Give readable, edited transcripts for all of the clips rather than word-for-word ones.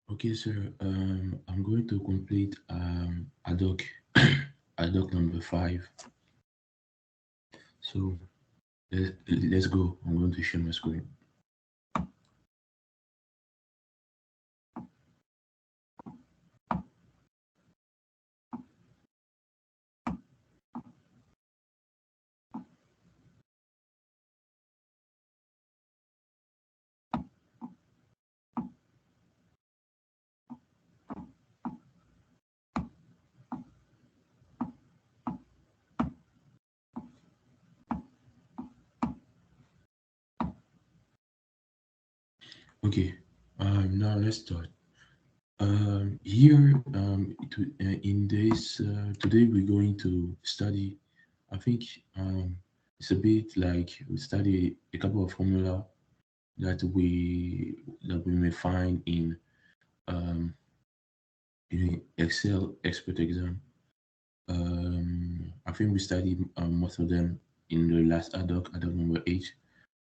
Okay, sir. I'm going to complete ADOC ADOC number 5. So let's go. I'm going to share my screen. Okay. Now let's start. Here in this today we're going to study. I think it's a bit like we study a couple of formula that we may find um, in Excel expert exam. I think we studied most of them in the last ADOC number 8.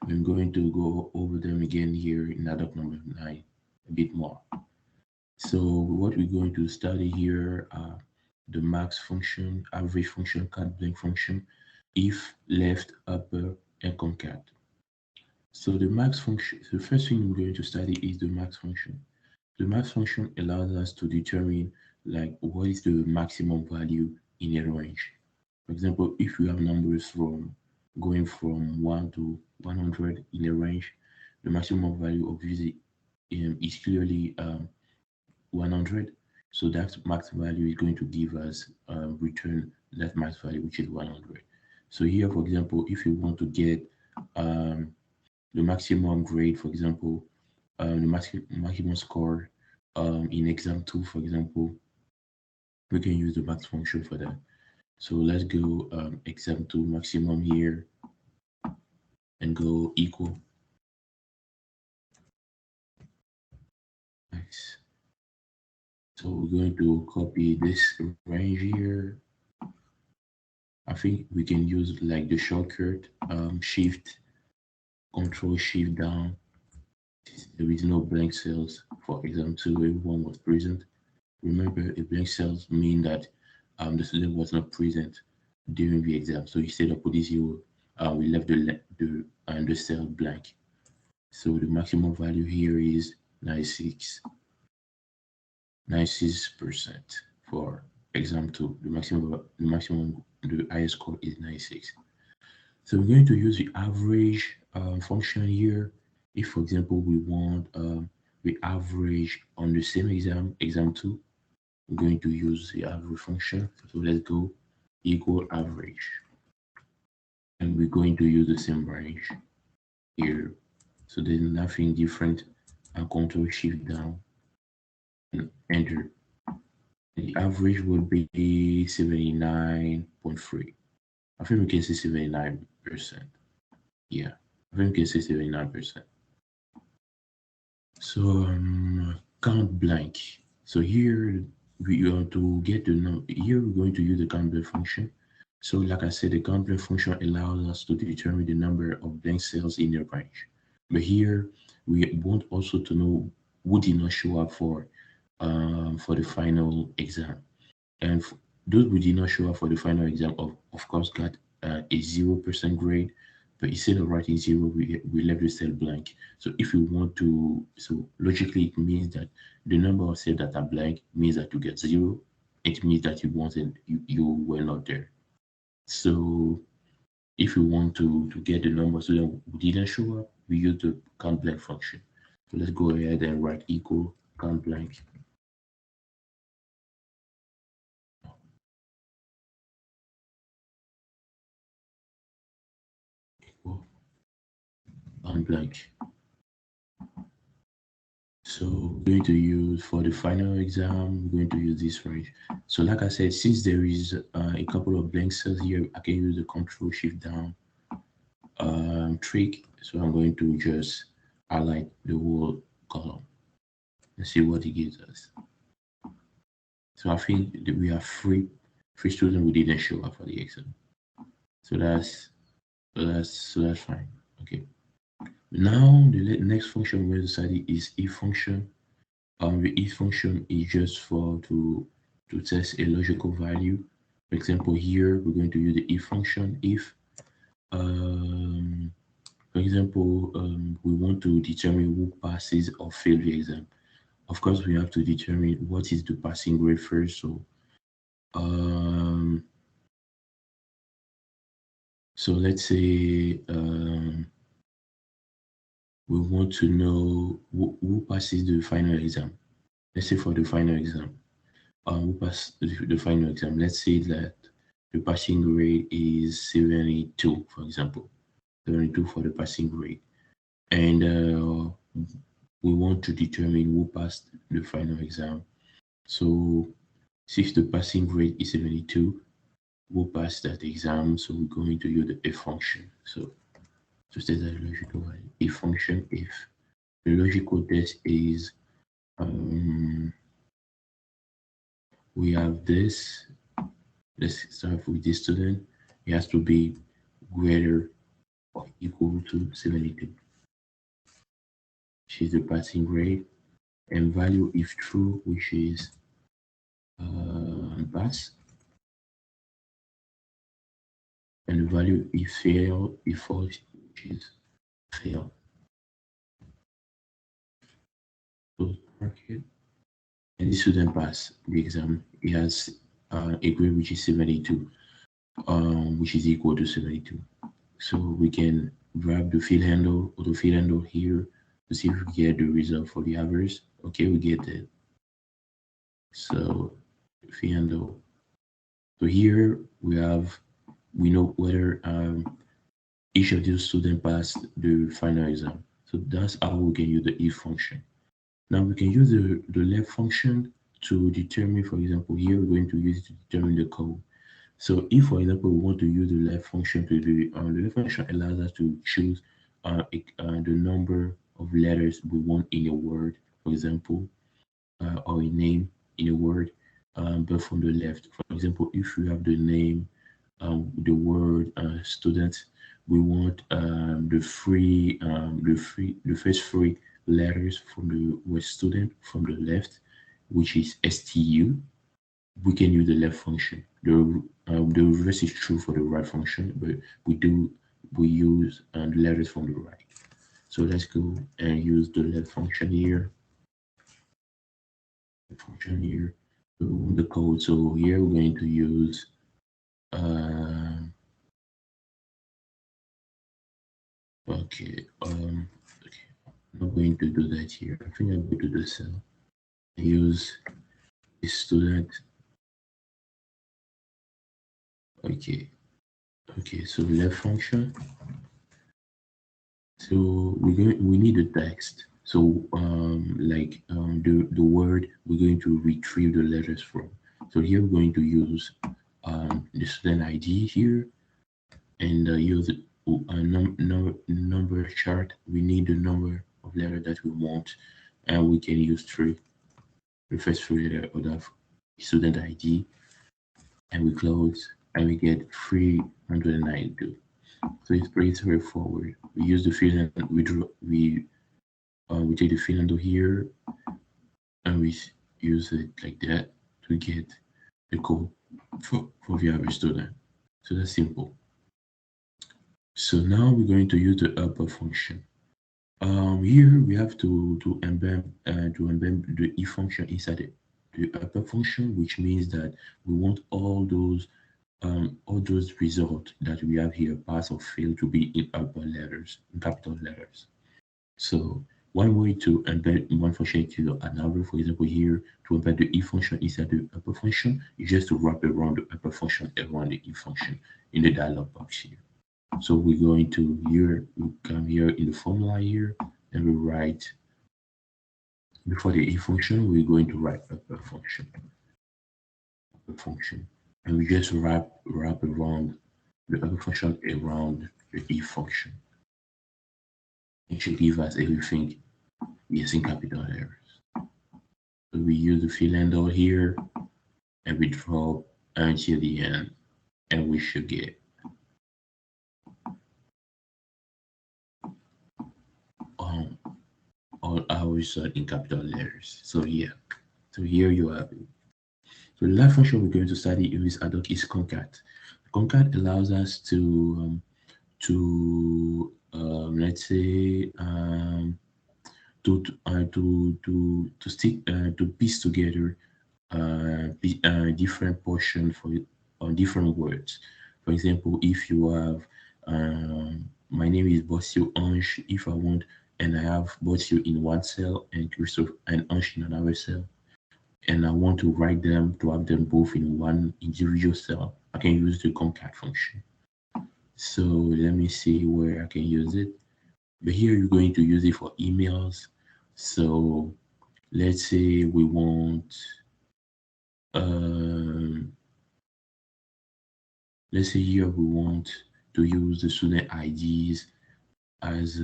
I'm going to go over them again here in ADOC number 9 a bit more. So what we're going to study here are the max function, average function, cat blank function, if, left, upper, and concat. So the max function, the first thing we're going to study is the max function. The max function allows us to determine like what is the maximum value in a range. For example, if we have numbers from going from 1 to 100 in a range, the maximum value obviously is clearly 100. So that max value is going to give us return that max value, which is 100. So here, for example, if you want to get um, the maximum grade, for example, the maximum score in exam 2, for example, we can use the max function for that. So let's go exam 2 maximum here and go equal. Nice. So we're going to copy this range here. I think we can use like the shortcut shift control shift down. There is no blank cells. For exam 2, everyone was present. Remember, a blank cells mean that the student was not present during the exam. So instead of putting 0, we left the cell blank. So the maximum value here is 96% for exam 2. The highest score is 96. So we're going to use the average function here. If, for example, we want the average on the same exam 2, we're going to use the average function. So let's go equal average. And we're going to use the same range here. So there's nothing different. And control shift down and enter. The average would be 79.3. I think we can say 79%. Yeah, I think we can say 79%. So count blank. So here we are to get the number. Here we're going to use the count blank function. So like I said, the count blank function allows us to determine the number of blank cells in the range. But here we want also to know who did not show up for the final exam. And those who did not show up for the final exam, of course, got a 0% grade. But instead of writing 0, we left the cell blank. So if you want to, so logically, it means that the number of cells that are blank means that you get 0. It means that you were not there. So if you want to get the number so that we didn't show up, we use the count blank function. So let's go ahead and write equal count blank. Equal count blank. So we're going to use for the final exam, we're going to use this range. So like I said, since there is a couple of blank cells here, I can use the control shift down trick. So I'm going to just highlight the whole column and see what it gives us. So I think that we have three students who didn't show up for the exam. So that's fine. Okay. Now the next function we're going to study is if function. The if function is just for to test a logical value. For example, here we're going to use the if function if, for example, we want to determine who passes or fails the exam. Of course, we have to determine what is the passing grade first. Um, so let's say we want to know who passes the final exam. Let's say for the final exam, who pass the final exam. Let's say that the passing grade is 72, for example, 72 for the passing grade, and we want to determine who passed the final exam. So since the passing grade is 72, who passed that exam? So we're going to use the if function. So to state that logical value, if function if the logical test is we have this. Let's start with this student. It has to be greater or equal to 72, which is the passing grade, and value if true, which is pass, and the value if fail, if false, which is fail. So market, and this student pass the exam. He has a grade which is 72, which is equal to 72. So we can grab the field handle or the field handle here to see if we get the result for the others. Okay, we get it. So field handle. So here we know whether each of those students passed the final exam. So that's how we can use the if function. Now we can use the left function to determine, for example, here we're going to use it to determine the code. So if, for example, we want to use the left function to do, the left function allows us to choose the number of letters we want in a word, for example, or a name in a word, but from the left. For example, if we have the name, the word student, we want the first three letters from the word student from the left, which is STU. We can use the left function. The reverse is true for the right function, but we use the letters from the right. So let's go and use the left function here. The code. So here we're going to use okay, I'm not going to do that here. I think I'm going to do the cell. Use the student. Okay, so left function. So we need the text. So the word we're going to retrieve the letters from. So here we're going to use the student ID here and use a number chart. We need the number of letters that we want, and we can use the first three letter of that student ID, and we close, and we get 392. So it's pretty straightforward. We use the field and we take the field handle here, and we use it like that to get the code for the average student. So that's simple. So now we're going to use the upper function. Here we have to embed the if function inside the upper function, which means that we want all those results that we have here, pass or fail, to be in upper letters, in capital letters. So one way to embed one function into another, for example, here to embed the if function inside the upper function, is just to wrap around the upper function around the if function in the dialog box here. So we're going to we come here in the formula here, and we write before the if function, we're going to write upper function, and we just wrap around the upper function around the if function. It should give us everything using capital letters. So we use the fill handle here, and we drop until the end, and we should get um, all our result in capital letters. So yeah, so here you have it. So the last function we're going to study in this adduct is concat. Concat allows us let's say to stick to piece together different portion for on different words. For example, if you have my name is Bossio Ange, if I want and I have Bossio in one cell and Christophe and Ange in another cell, and I want to write them to have them both in one individual cell, I can use the concat function. So let me see where I can use it. But here you're going to use it for emails. So let's say we want um, let's say here we want to use the student IDs as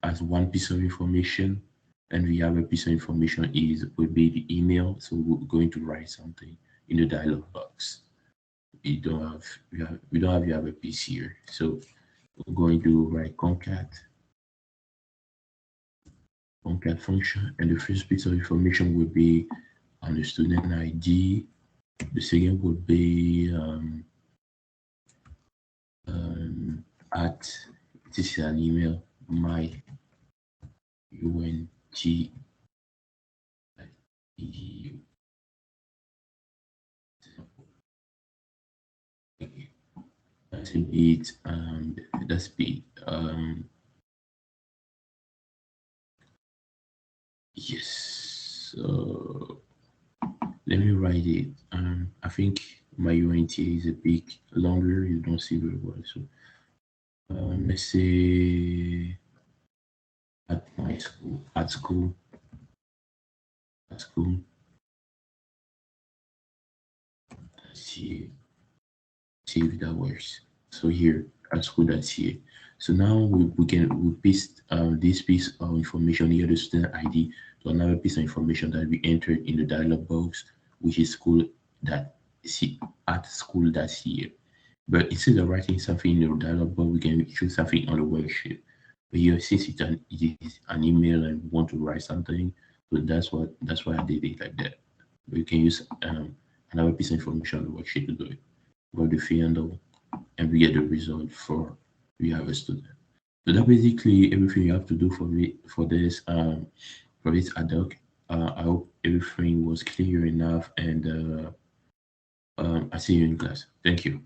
as one piece of information, and the other piece of information is will be the email. So we're going to write something in the dialog box. We don't have the other piece here. So we're going to write concat function, and the first piece of information will be on the student ID. The second would be at this is an email my UNT that's a bit that's bit yes. So let me write it. I think my UNT is a bit longer. You don't see very well. So let's say at my school, at school. Let's see if that works. So here at school, that's here. So now we can we paste this piece of information here, the student ID, to another piece of information that we entered in the dialog box, which is school that see at school that's here. But instead of writing something in the dialog box, we can choose something on the worksheet. But here, since it is an email and we want to write something, so that's why I did it like that. But you can use another piece of information on the worksheet to do it. Go to the handle and we get the result for we have a student. So that's basically everything you have to do for it for this adduct. I hope everything was clear enough, and I see you in class. Thank you.